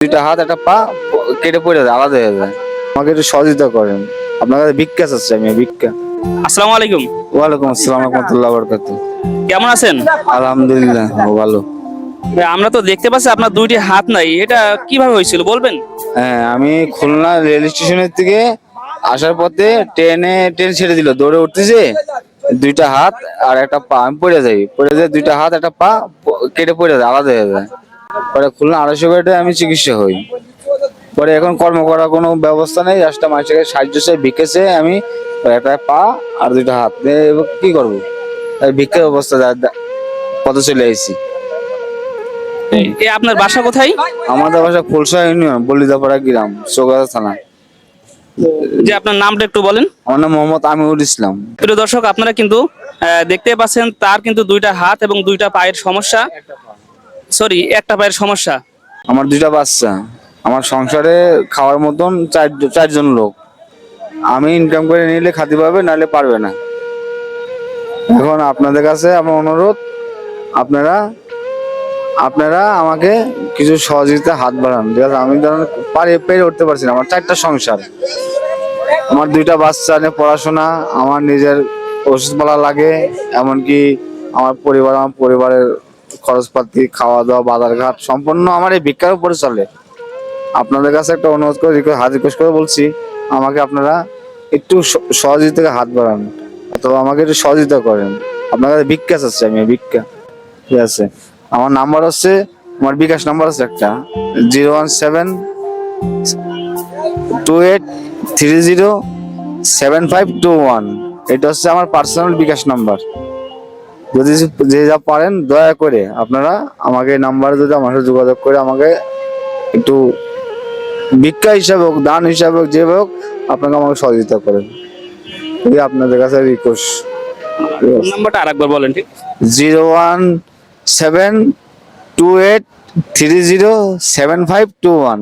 দুইটা হাত একটা পা কেটে পড়ে যায়, আলাদা হয়ে যায়। আমাকে একটু সহযোগিতা করেন, আপনার কাছে ভিক্ষা চাচ্ছি আমি, ভিক্ষা। আসসালামু আলাইকুম। ওয়ালাইকুম আসসালাম রহমতুল্লাহ বরকাতুহ। কেমন আছেন? আলহামদুলিল্লাহ ভালো। আমরা তো দেখতে পাচ্ছি আপনার দুইটি হাত নাই, এটা কিভাবে হয়েছিল বলবেন? হ্যাঁ, আমি খুলনা রেল স্টেশনের থেকে আসার পথে ট্রেন ছেড়ে দিল, দৌড়ে উঠতেছে, দুইটা হাত আর একটা পা আমি পড়ে যায়, দুইটা হাত একটা পা কেটে পড়ে যায়, আলাদা হয়ে যায়। পরে খুলনা 250 বেডে আমি চিকিৎসা হই। পরে এখন কর্ম করার কোনো ব্যবস্থা নেই, জাস্ট মানুষকে সাহায্য চাই, ভিক্ষেছে আমি একটা পা আর দুইটা হাত নিয়ে এবার কি করবো, তাই ভিক্ষার অবস্থা পথে চলে আসছি। আপনার বাসা কোথায়? আমাদের বাসা ফুলসা ইউনিয়ন, বলিদাপাড়া গ্রাম, চৌগাছা থানা। যে আপনার নামটা একটু বলেন। আমার নাম মোহাম্মদ আমিরুল ইসলাম। প্রিয় দর্শক, আপনারা কিন্তু দেখতে পাচ্ছেন তার কিন্তু দুইটা হাত এবং দুইটা পায়ের সমস্যা, একটা পায়ের সমস্যা। আমার দুইটা বাচ্চা, আমার সংসারে খাওয়ার মতন চারজন লোক। আমি ইনকাম করে নিলে খাতে পারবে, নাহলে পারবে না। এখন আপনাদের কাছে আমার অনুরোধ, আপনারা আপনারা আমাকে কিছু সহযোগিতা হাত বাড়ান, ঠিক আছে? আমি ধরেন পেরে উঠতে পারছি না, আমার 4টা সংসার, আমার দুইটা বাচ্চা নিয়ে পড়াশোনা, আমার নিজের ওষুধপালা লাগে, এমনকি আমার পরিবারের খরচপাতি, খাওয়া দাওয়া, বাজার ঘাট সম্পূর্ণ আমার এই ভিক্ষার উপরে চলে। আপনাদের কাছে একটা অনুরোধ করে, হাত রিকোয়েস্ট করে বলছি, আমাকে আপনারা একটু সহযোগিতাকে হাত বাড়ান, অথবা আমাকে একটু সহযোগিতা করেন। আপনার কাছে ভিক্ষা চাচ্ছি আমি, ভিক্ষা, ঠিক আছে? আমার নাম্বার হচ্ছে, আমার বিকাশ নাম্বার আছে একটা, 01728307521। এটা হচ্ছে আমার পার্সোনাল বিকাশ নাম্বার। যদি যে যা পারেন দয়া করে আপনারা আমাকে নাম্বারে যদি আমার সাথে যোগাযোগ করে আমাকে একটু ভিক্ষা হিসাবে হোক, দান হিসাবে হোক, যেভাবে হোক আপনাকে আমাকে সহযোগিতা করেন, এই আপনাদের কাছে রিকোয়েস্ট। নাম্বারটা আরেকবার বলেন। ঠিক, 01728307521।